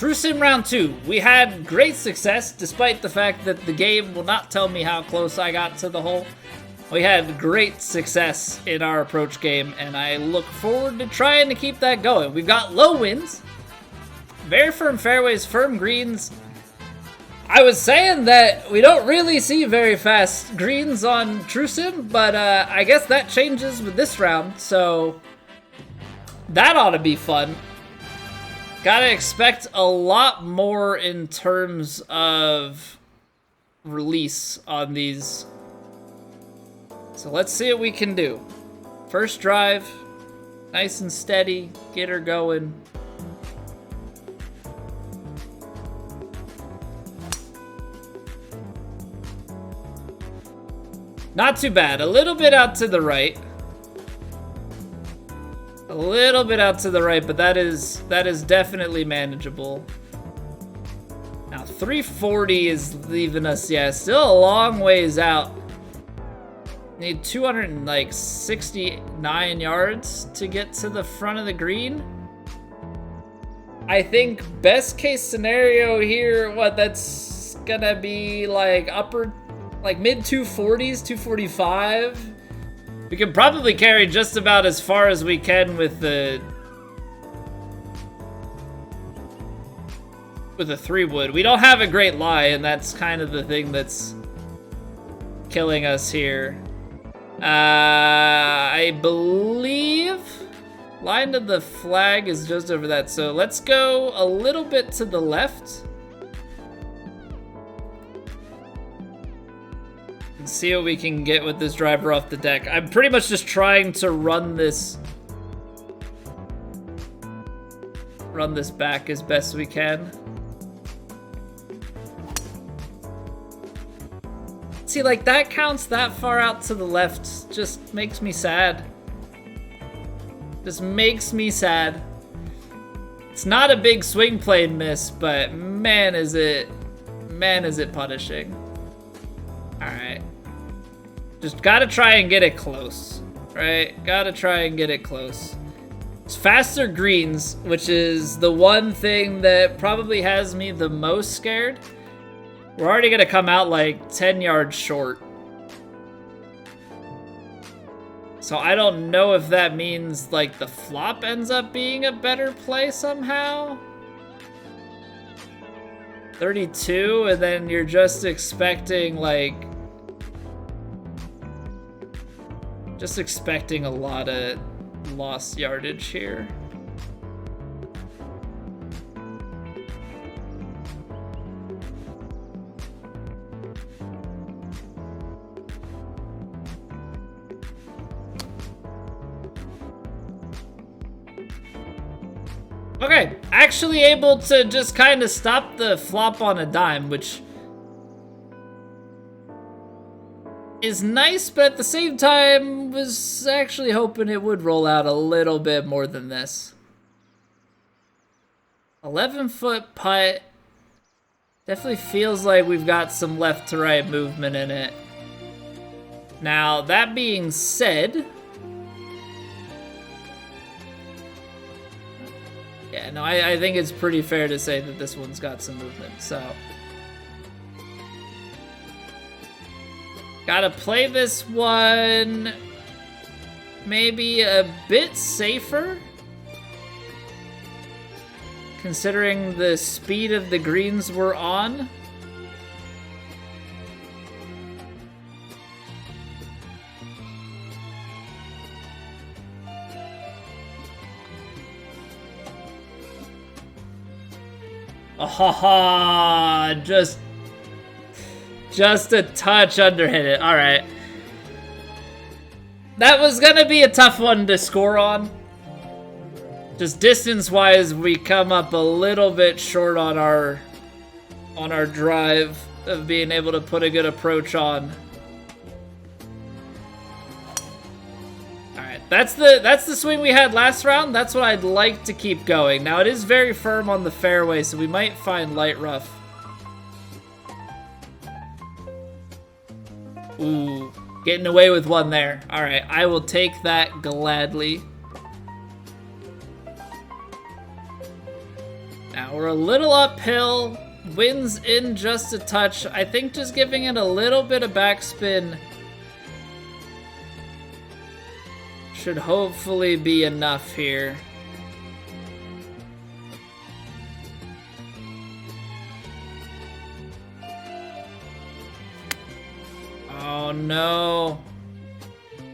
True Sim Round 2. We had great success, despite the fact that the game will not tell me how close I got to the hole. We had great success in our approach game, and I look forward to trying to keep that going. We've got low winds, very firm fairways, firm greens. I was saying that we don't really see very fast greens on True Sim, but I guess that changes with this round, so that ought to be fun. Gotta expect a lot more in terms of release on these. So let's see what we can do. First drive, nice and steady, get her going. Not too bad, a little bit out to the right. A little bit out to the right, but that is definitely manageable. Now 340 is leaving us, yeah, still a long ways out. Need 269 yards to get to the front of the green. I think best case scenario here, what, that's gonna be like mid 240s, 245. We can probably carry just about as far as we can with the 3-wood. We don't have a great lie, and that's kind of the thing that's killing us here. I believe line to the flag is just over that, so let's go a little bit to the left. See what we can get with this driver off the deck. I'm pretty much just trying to run this back as best we can. See, like, that counts that far out to the left. Just makes me sad. Just makes me sad. It's not a big swing plane miss, but man is it punishing. Alright. Just gotta try and get it close, right? Gotta try and get it close. It's faster greens, which is the one thing that probably has me the most scared. We're already gonna come out like 10 yards short. So I don't know if that means like the flop ends up being a better play somehow. 32, and then you're just expecting like a lot of lost yardage here. Okay, actually able to just kind of stop the flop on a dime, which is nice, but at the same time was actually hoping it would roll out a little bit more than this. 11-foot putt. Definitely feels like we've got some left to right movement in it. Now, that being said, yeah, no, I think it's pretty fair to say that this one's got some movement, so. Gotta play this one maybe a bit safer, considering the speed of the greens we're on. Ah, just a touch underhit it. All right. That was gonna be a tough one to score on. Just distance-wise, we come up a little bit short on our drive of being able to put a good approach on. All right, that's the swing we had last round. That's what I'd like to keep going. Now it is very firm on the fairway, so we might find light rough. Ooh, getting away with one there. All right, I will take that gladly. Now we're a little uphill. Wind's in just a touch. I think just giving it a little bit of backspin should hopefully be enough here. Oh no.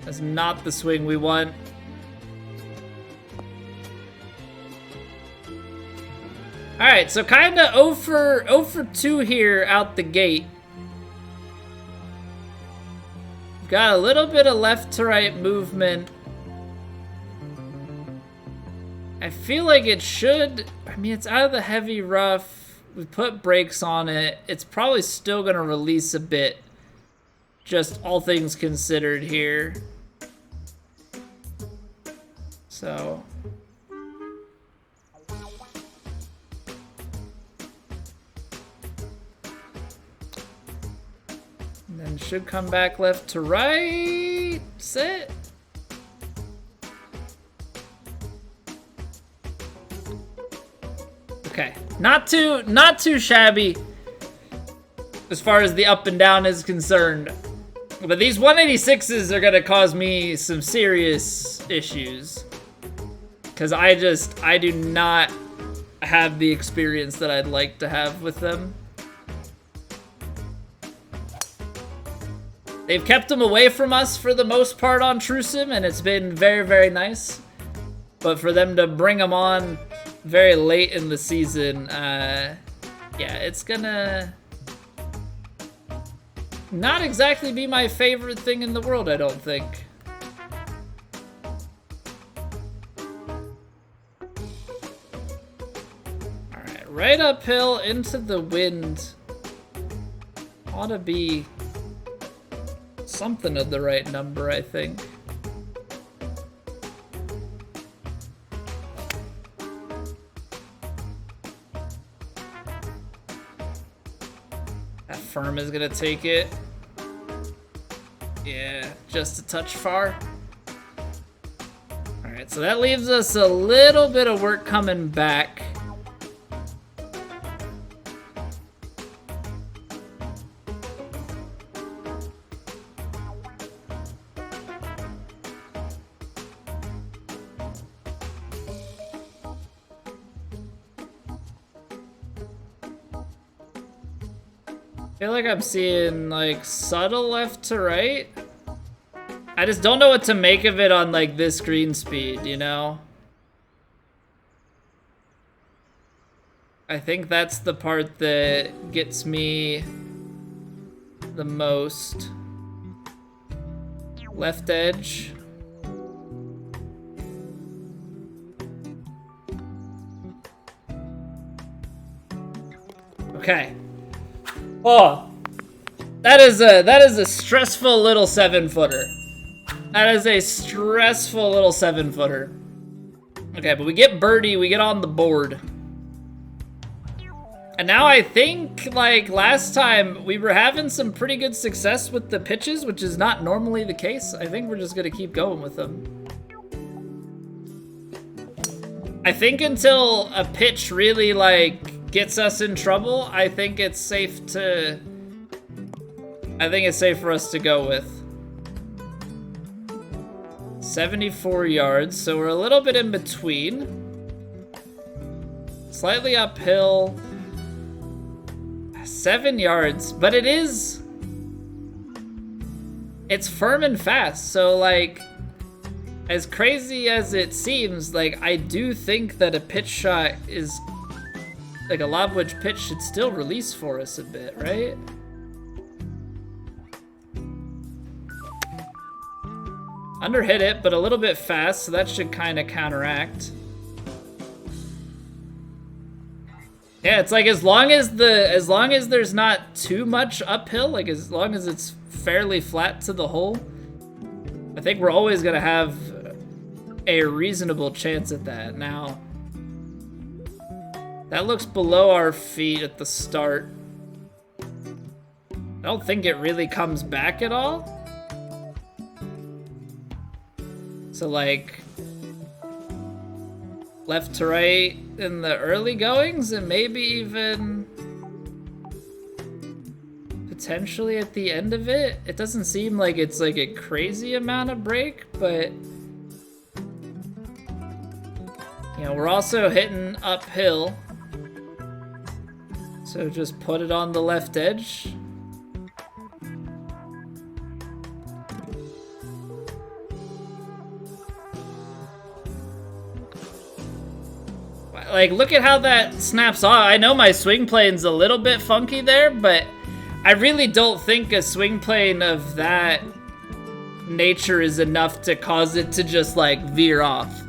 That's not the swing we want. Alright, so kinda 0 for 2 here out the gate. Got a little bit of left to right movement. I feel like it should, I mean, it's out of the heavy rough. We put brakes on it. It's probably still gonna release a bit. Just all things considered here. So. And then should come back left to right. Sit. Okay, not too shabby as far as the up and down is concerned. But these 186s are gonna cause me some serious issues. Cause I do not have the experience that I'd like to have with them. They've kept them away from us for the most part on True Sim, and it's been very, very nice. But for them to bring them on very late in the season, yeah, it's gonna not exactly be my favorite thing in the world, I don't think. Alright, right uphill into the wind. Ought to be something of the right number, I think. That firm is gonna take it. Yeah, just a touch far. Alright, so that leaves us a little bit of work coming back. I feel like I'm seeing like subtle left to right. I just don't know what to make of it on like this green speed, you know? I think that's the part that gets me the most. Left edge. Okay. Oh, that is a stressful little 7-footer. That is a stressful little 7-footer. Okay, but we get birdie, we get on the board. And now I think, like last time, we were having some pretty good success with the pitches, which is not normally the case. I think we're just gonna keep going with them. I think until a pitch really, like, gets us in trouble, I think it's safe for us to go with. 74 yards, so we're a little bit in between. Slightly uphill. 7 yards, but it's firm and fast, so like, as crazy as it seems, like, I do think that a pitch shot is like a lob wedge pitch should still release for us a bit, right? Underhit it, but a little bit fast, so that should kind of counteract. Yeah, it's like as long as there's not too much uphill, like as long as it's fairly flat to the hole, I think we're always gonna have a reasonable chance at that. Now, that looks below our feet at the start. I don't think it really comes back at all. So like left to right in the early goings and maybe even potentially at the end of it. It doesn't seem like it's like a crazy amount of break, but you know, we're also hitting uphill. So just put it on the left edge. Like, look at how that snaps off. I know my swing plane's a little bit funky there, but I really don't think a swing plane of that nature is enough to cause it to just, like, veer off.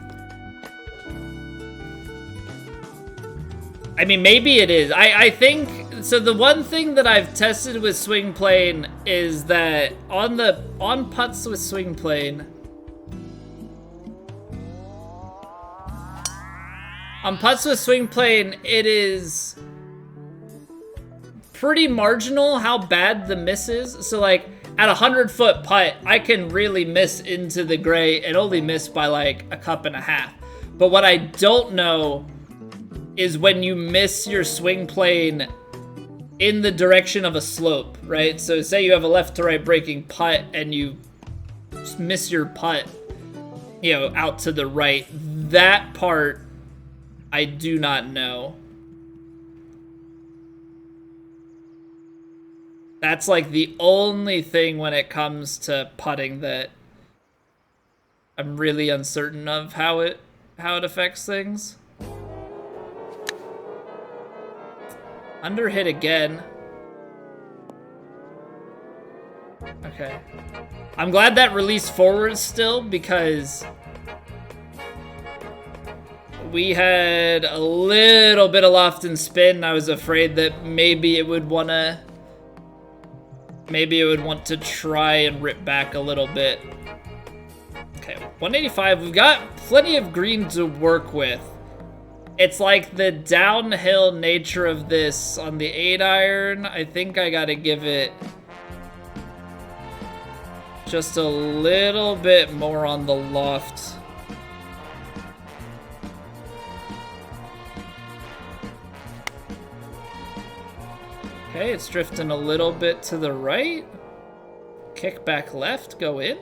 I mean, maybe it is. I think, so the one thing that I've tested with swing plane is that on putts with swing plane, it is pretty marginal how bad the miss is. So like at a 100-foot putt, I can really miss into the gray and only miss by like a cup and a half. But what I don't know is when you miss your swing plane in the direction of a slope, right? So say you have a left to right breaking putt and you miss your putt, you know, out to the right. That part, I do not know. That's like the only thing when it comes to putting that I'm really uncertain of how it affects things. Underhit again. Okay. I'm glad that released forward still because we had a little bit of loft and spin. I was afraid that maybe it would want to try and rip back a little bit. Okay, 185. We've got plenty of green to work with. It's like the downhill nature of this on the 8-iron. I think I gotta give it just a little bit more on the loft. Okay, it's drifting a little bit to the right. Kick back left, go in.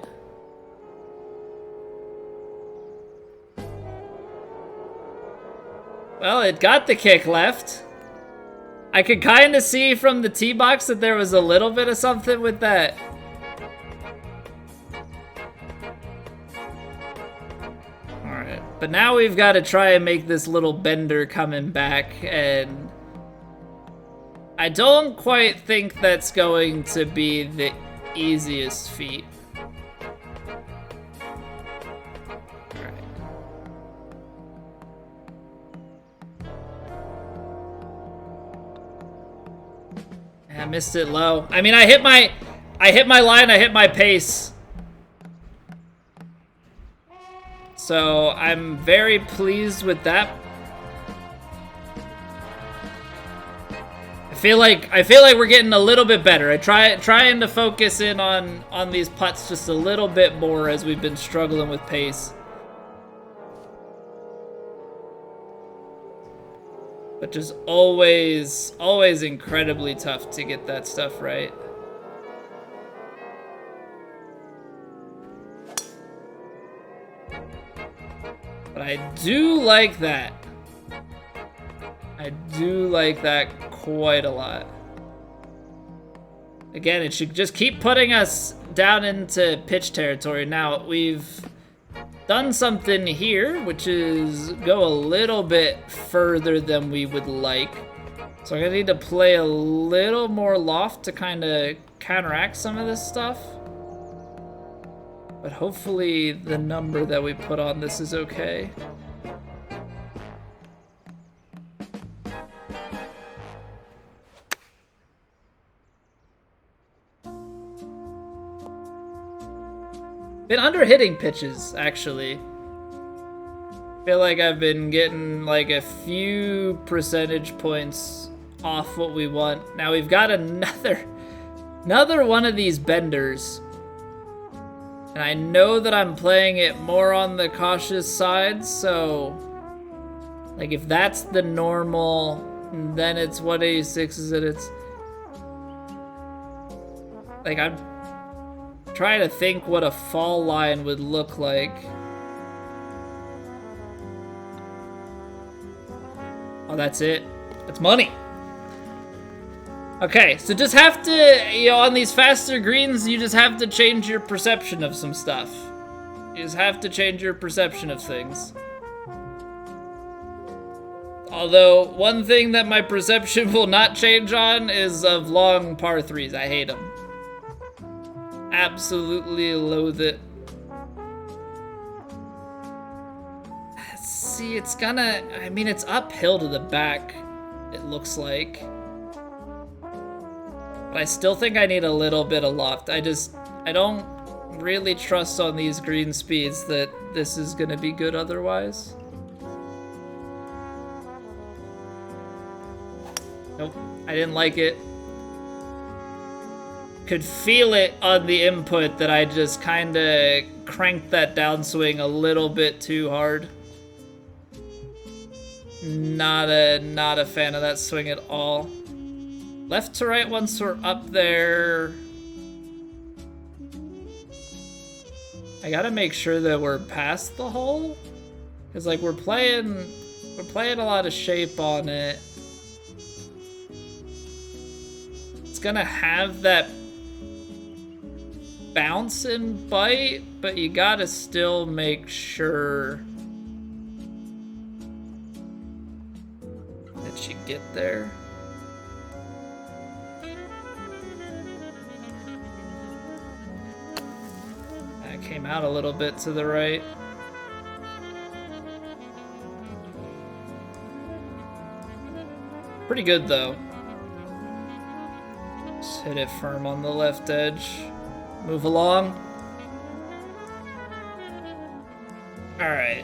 Well, it got the kick left. I could kind of see from the tee box that there was a little bit of something with that. Alright, but now we've got to try and make this little bender coming back, and I don't quite think that's going to be the easiest feat. I missed it low. I mean, I hit my line, I hit my pace. So I'm very pleased with that. I feel like we're getting a little bit better. Trying to focus in on these putts just a little bit more as we've been struggling with pace. But just always incredibly tough to get that stuff right. But I do like that. I do like that quite a lot. Again, it should just keep putting us down into pitch territory. Now, we've done something here, which is go a little bit further than we would like. So I'm gonna need to play a little more loft to kind of counteract some of this stuff. But hopefully the number that we put on this is okay. Been under-hitting pitches, actually. Feel like I've been getting like a few percentage points off what we want. Now we've got another one of these benders. And I know that I'm playing it more on the cautious side, so Like, if that's the normal, then it's 186, is it? It's... Like, I'm trying to think what a fall line would look like. Oh, that's it. That's money. Okay, so just have to, you know, on these faster greens, you just have to change your perception of some stuff. You just have to change your perception of things. Although, one thing that my perception will not change on is of long par 3s. I hate them. Absolutely loathe it. See, it's gonna... I mean, it's uphill to the back, it looks like. But I still think I need a little bit of loft. I don't really trust on these green speeds that this is gonna be good otherwise. Nope, I didn't like it. Could feel it on the input that I just kinda cranked that downswing a little bit too hard. Not a fan of that swing at all. Left to right once we're up there. I gotta make sure that we're past the hole, cause like we're playing a lot of shape on it. It's gonna have that bounce and bite, but you gotta still make sure that you get there. I came out a little bit to the right. Pretty good though. Just hit it firm on the left edge. Move along. All right.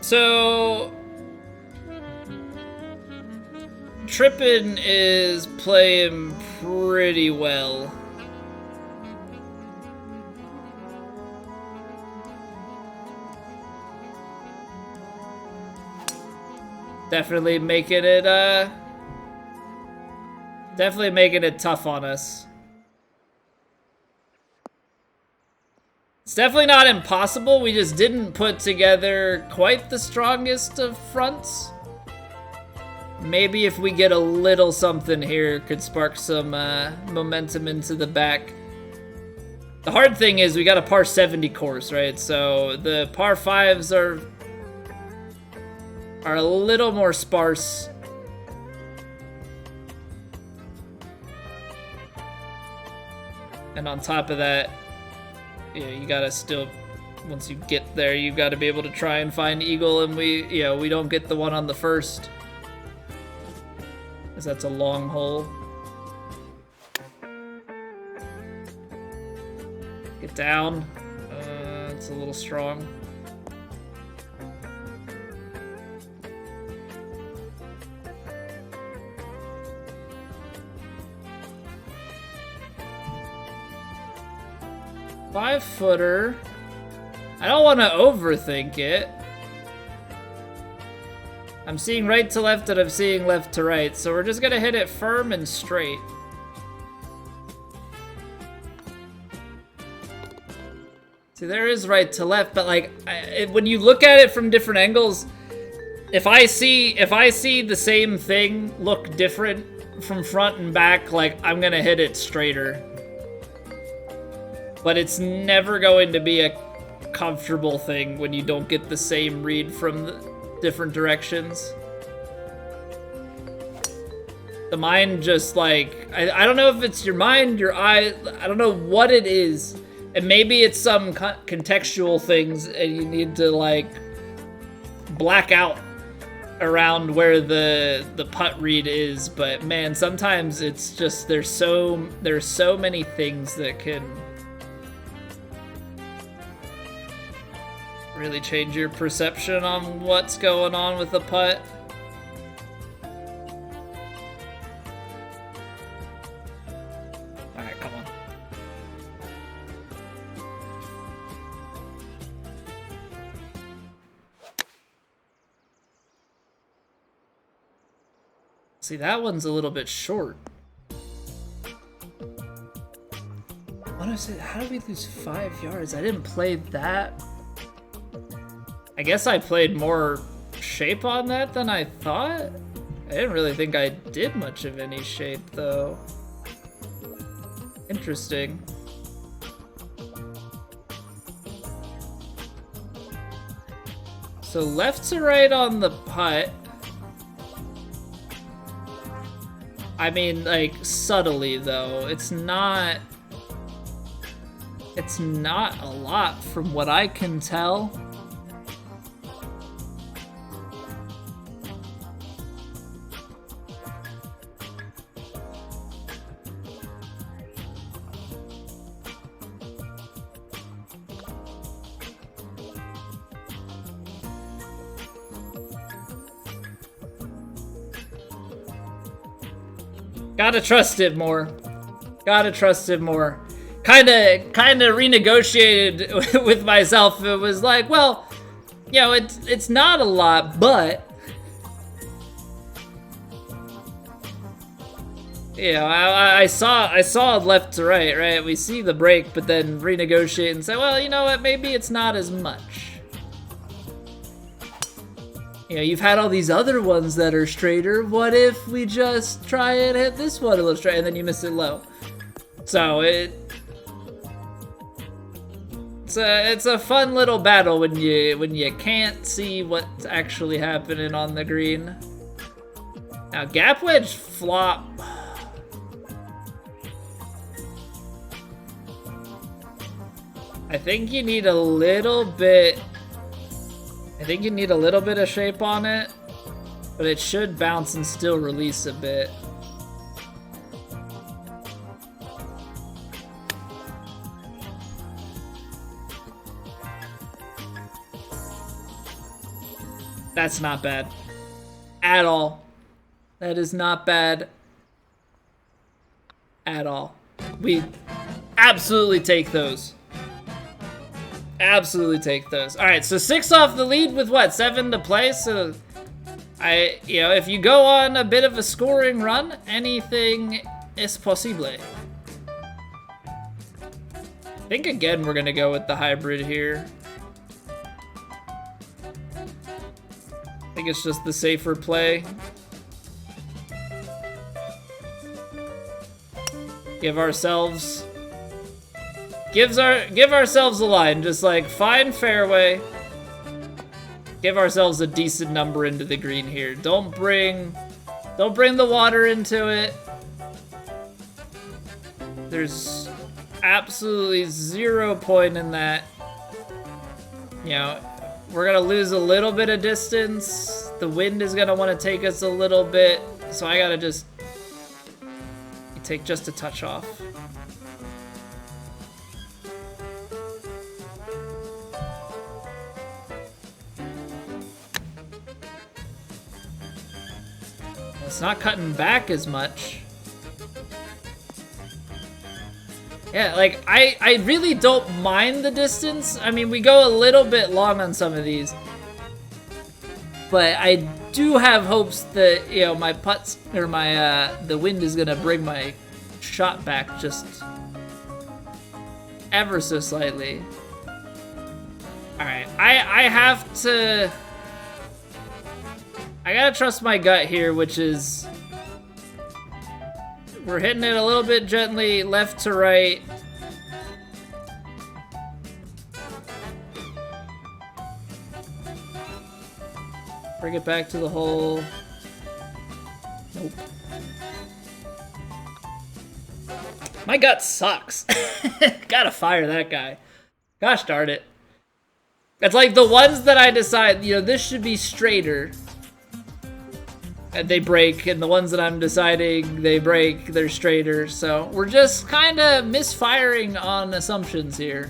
So Trippin is playing pretty well. Definitely making it tough on us. It's definitely not impossible. We just didn't put together quite the strongest of fronts. Maybe if we get a little something here, could spark some momentum into the back. The hard thing is we got a par 70 course, right? So the par 5s are a little more sparse. And on top of that, yeah, you gotta still, once you get there, you gotta be able to try and find eagle, and we don't get the one on the first, because that's a long hole. Get down. It's a little strong. Five-footer. I don't want to overthink it. I'm seeing right to left and I'm seeing left to right, so we're just gonna hit it firm and straight. See, there is right to left, but like, when you look at it from different angles, if I see the same thing look different from front and back, like, I'm gonna hit it straighter. But it's never going to be a comfortable thing when you don't get the same read from the different directions. The mind just like, I don't know if it's your mind, your eye, I don't know what it is. And maybe it's some contextual things and you need to like black out around where the putt read is. But man, sometimes it's just, there's so many things that can really change your perception on what's going on with the putt. Alright, come on. See, that one's a little bit short. What is it? How did we lose 5 yards? I didn't play that. I guess I played more shape on that than I thought. I didn't really think I did much of any shape, though. Interesting. So left to right on the putt. I mean, like, subtly, though. It's not a lot from what I can tell. Gotta trust it more. Gotta trust it more. Kinda renegotiated with myself. It was like, well, you know, it's not a lot, but you know, I saw left to right, right? We see the break, but then renegotiate and say, well, you know what? Maybe it's not as much. You know, you've had all these other ones that are straighter. What if we just try and hit this one a little straight, and then you miss it low? So it's a fun little battle when you can't see what's actually happening on the green. Now gap wedge flop. I think you need a little bit. I think you need a little bit of shape on it, but it should bounce and still release a bit. That's not bad at all. That is not bad at all. We absolutely take those. Absolutely take those. All right, so 6 off the lead with what, 7 to play? So you know, if you go on a bit of a scoring run, anything is possible. I think again we're gonna go with the hybrid here. I think it's just the safer play. Give ourselves a line, just like find fairway. Give ourselves a decent number into the green here. Don't bring the water into it. There's absolutely 0 point in that. You know, we're gonna lose a little bit of distance. The wind is gonna want to take us a little bit, so I gotta just take just a touch off. It's not cutting back as much. Yeah, like, I really don't mind the distance. I mean, we go a little bit long on some of these. But I do have hopes that, you know, my putts, or my, the wind is gonna bring my shot back just ever so slightly. Alright, I have to... I gotta trust my gut here, which is... We're hitting it a little bit gently, left to right. Bring it back to the hole. Nope. My gut sucks. Gotta fire that guy. Gosh darn it. It's like the ones that I decide, you know, this should be straighter. And they break, and the ones that I'm deciding they break, they're straighter. So we're just kind of misfiring on assumptions here.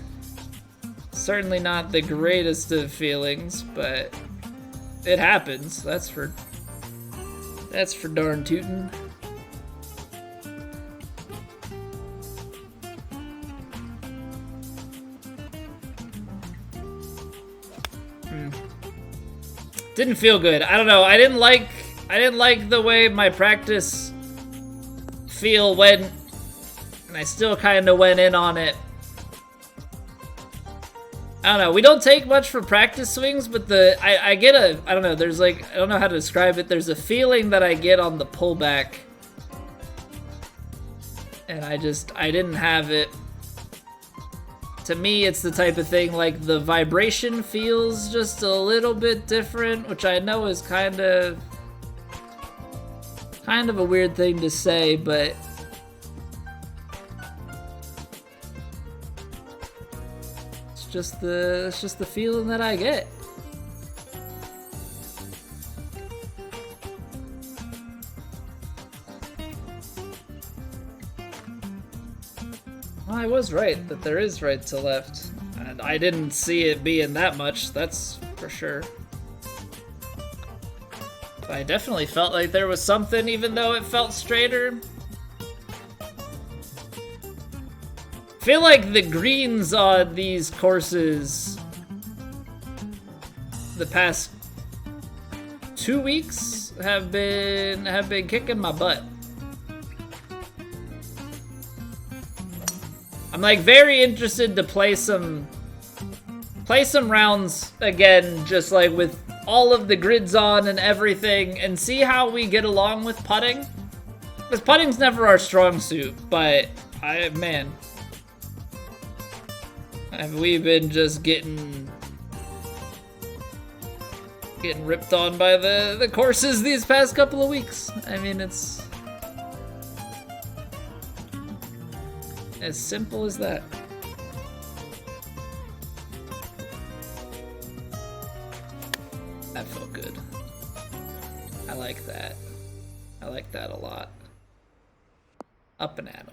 Certainly not the greatest of feelings, but it happens. That's for darn tootin'. Didn't feel good. I don't know. I didn't like I didn't like the way my practice feel went, and I still kind of went in on it. I don't know, we don't take much for practice swings, but I get a, I don't know, there's like, I don't know how to describe it, there's a feeling that I get on the pullback. And I didn't have it. To me, it's the type of thing, like, the vibration feels just a little bit different, which I know is kind of a weird thing to say, but it's just the feeling that I get. Well, I was right that there is right to left, and I didn't see it being that much, that's for sure. But I definitely felt like there was something, even though it felt straighter. I feel like the greens on these courses the past 2 weeks have been kicking my butt. I'm like very interested to play some rounds again, just like with all of the grids on and everything, and see how we get along with putting. Because putting's never our strong suit, but man, have we been just getting ripped on by the courses these past couple of weeks. I mean, it's as simple as that. That felt good. I like that. I like that a lot. Up and at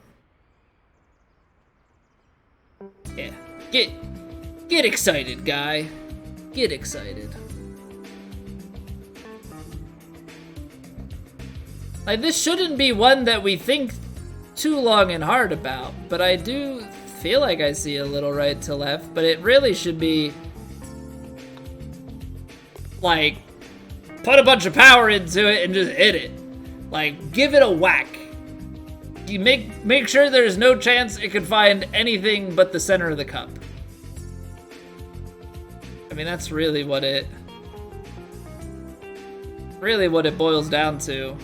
'em. Yeah. Get excited, guy. Get excited. Like, this shouldn't be one that we think too long and hard about, but I do feel like I see a little right to left, but it really should be like put a bunch of power into it and just hit it. Like, give it a whack. You make sure there's no chance it could find anything but the center of the cup. I mean, that's really what it boils down to.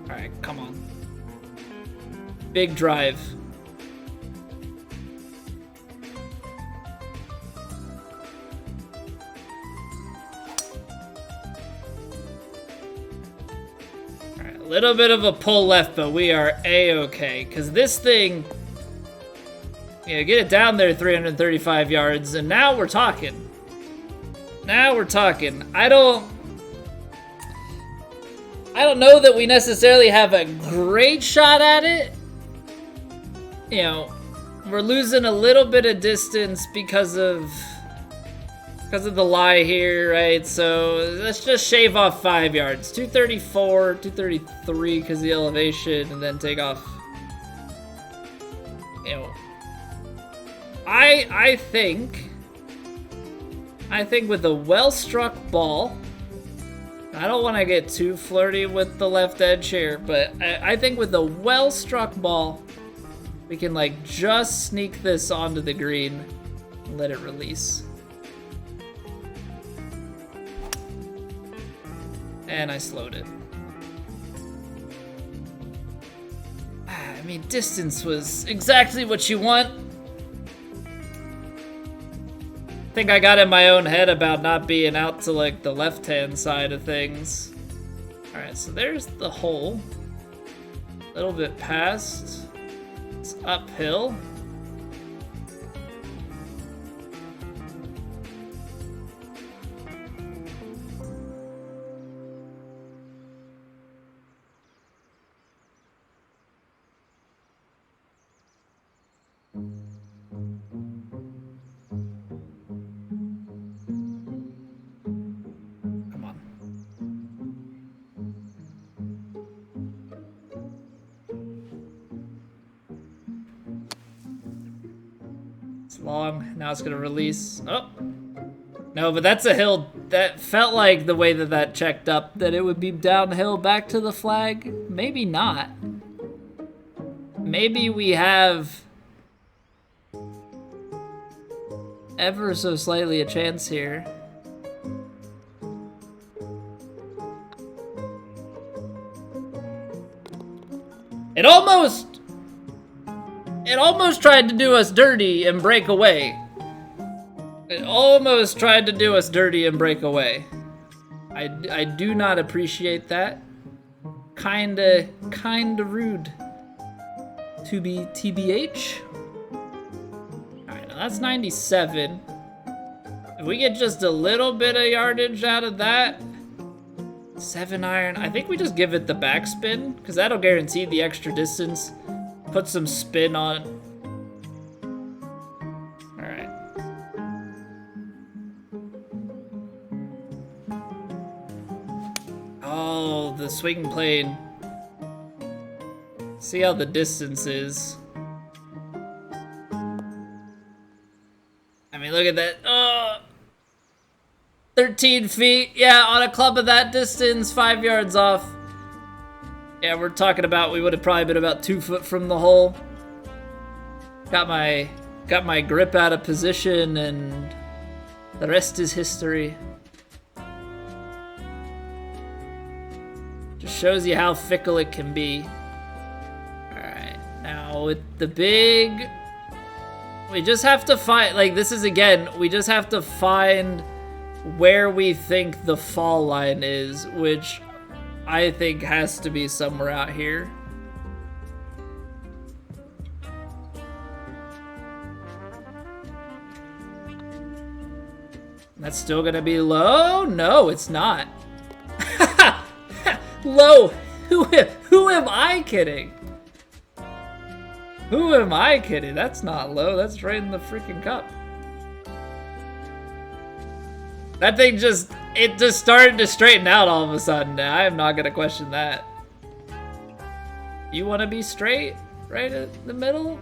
Alright, come on. Big drive. Alright, a little bit of a pull left, but we are A-okay. Because this thing, get it down there 335 yards, and now we're talking. Now we're talking. I don't know that we necessarily have a great shot at it. You know, we're losing a little bit of distance because of the lie here, right? So let's just shave off 5 yards. 234, 233 because the elevation, and then take off. You know, I think with a well-struck ball, I don't want to get too flirty with the left edge here, but I think with a well-struck ball, we can like just sneak this onto the green and let it release. And I slowed it. I mean, distance was exactly what you want. I think I got in my own head about not being out to like the left-hand side of things. All right, so there's the hole. A little bit past. It's uphill. Long. Now it's gonna release. Oh. No, but that's a hill That felt like the way that that checked up, that it would be downhill back to the flag. Maybe not. Maybe we have ever so slightly a chance here. It almost tried to do us dirty and break away. It almost tried to do us dirty and break away. I do not appreciate that. Kinda rude. To be TBH. Alright, now that's 97. If we get just a little bit of yardage out of that, 7 iron, I think we just give it the backspin, because that'll guarantee the extra distance. Put some spin on. Alright. Oh, the swing plane. See how the distance is. I mean, look at that. Oh, 13 feet. Yeah, on a club of that distance, 5 yards off. Yeah, we're talking about we would have probably been about 2 foot from the hole. Got my grip out of position, and the rest is history. Just shows you how fickle it can be. Now with the big, we just have to find, like, this is again, we just have to find where we think the fall line is, which I think has to be somewhere out here. That's still gonna be low? No, it's not. Low? Who am I kidding? Who am I kidding? That's not low. That's right in the freaking cup. That thing it just started to straighten out all of a sudden. I am not gonna question that. You want to be straight, right in the middle?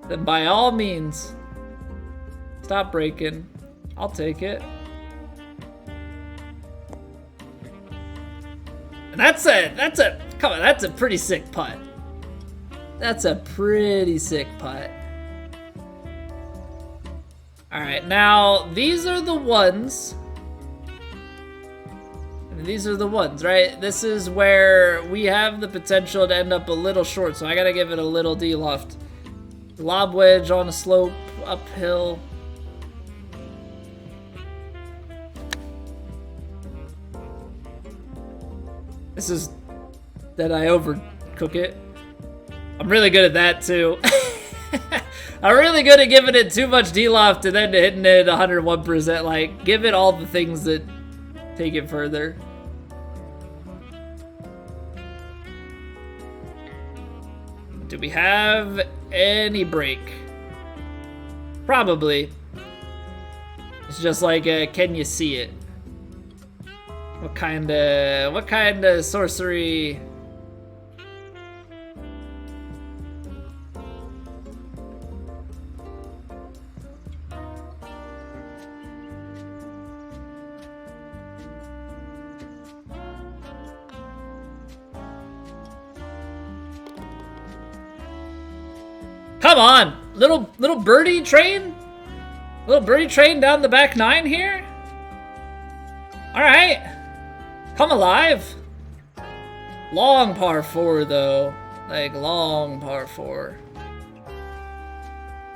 Then by all means, stop breaking. I'll take it. And that's a pretty sick putt. That's a pretty sick putt. All right, now these are the ones. These are the ones, right? This is where we have the potential to end up a little short, so I gotta give it a little D-loft. Lob wedge on a slope, uphill. This is that I overcook it. I'm really good at that too. I'm really good at giving it too much D-loft and then hitting it 101%. Like, give it all the things that take it further. Do we have any break? Probably. It's just like, can you see it? What kind of sorcery? Come on, little birdie train? Little birdie train down the back 9 here? All right, come alive. Long par 4 though, like long par 4.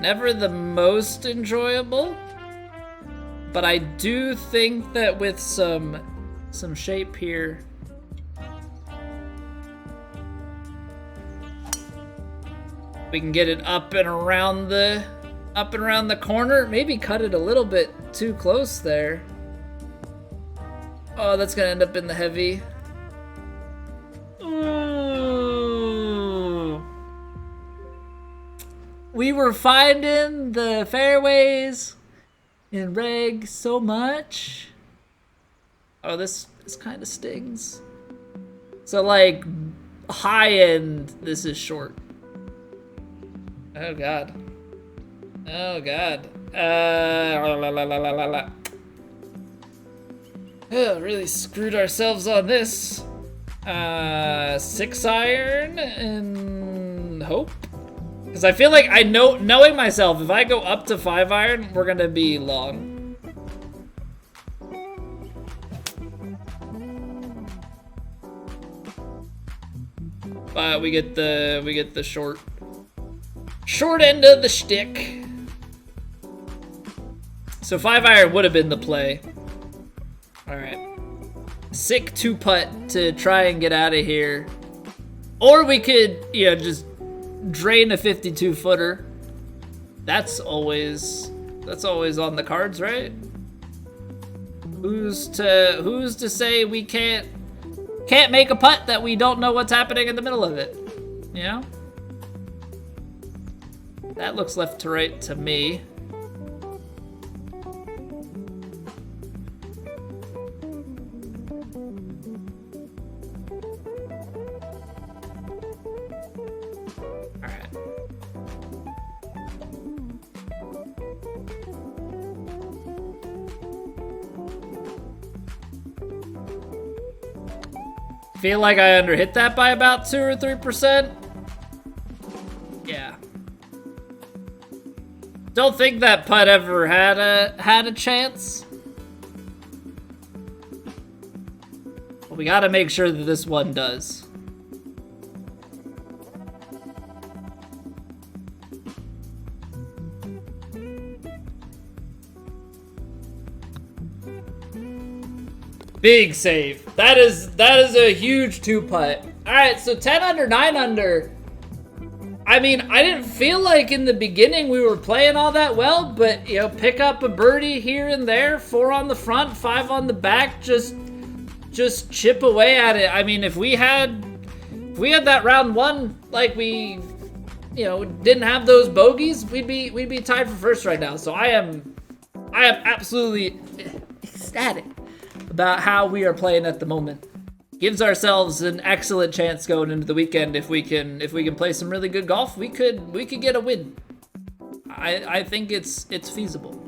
Never the most enjoyable, but I do think that with some shape here, we can get it up and around the corner. Maybe cut it a little bit too close there. Oh, that's gonna end up in the heavy. Ooh. We were finding the fairways in reg so much. Oh, this kind of stings. So like high end, this is short. Oh god. Oh god. Really screwed ourselves on this. 6 iron and hope. Because I feel like knowing myself, if I go up to 5 iron, we're gonna be long. But we get the short end of the stick. So 5 iron would have been the play. All right. Sick 2-putt to try and get out of here. Or we could, just drain a 52-footer. That's always on the cards, right? Who's to say we can't make a putt that we don't know what's happening in the middle of it? You know? That looks left to right to me. Feel like I underhit that by about 2 or 3%. Yeah. Don't think that putt ever had a chance. But we gotta make sure that this one does. Big save. That is a huge 2-putt. All right, so 10 under, 9 under. I mean, I didn't feel like in the beginning we were playing all that well, but pick up a birdie here and there, 4 on the front, 5 on the back, just chip away at it. I mean, if we had that round 1 like we didn't have those bogeys, we'd be tied for first right now. So I am absolutely ecstatic about how we are playing at the moment. Gives ourselves an excellent chance going into the weekend. If we can play some really good golf, we could get a win. I think it's feasible.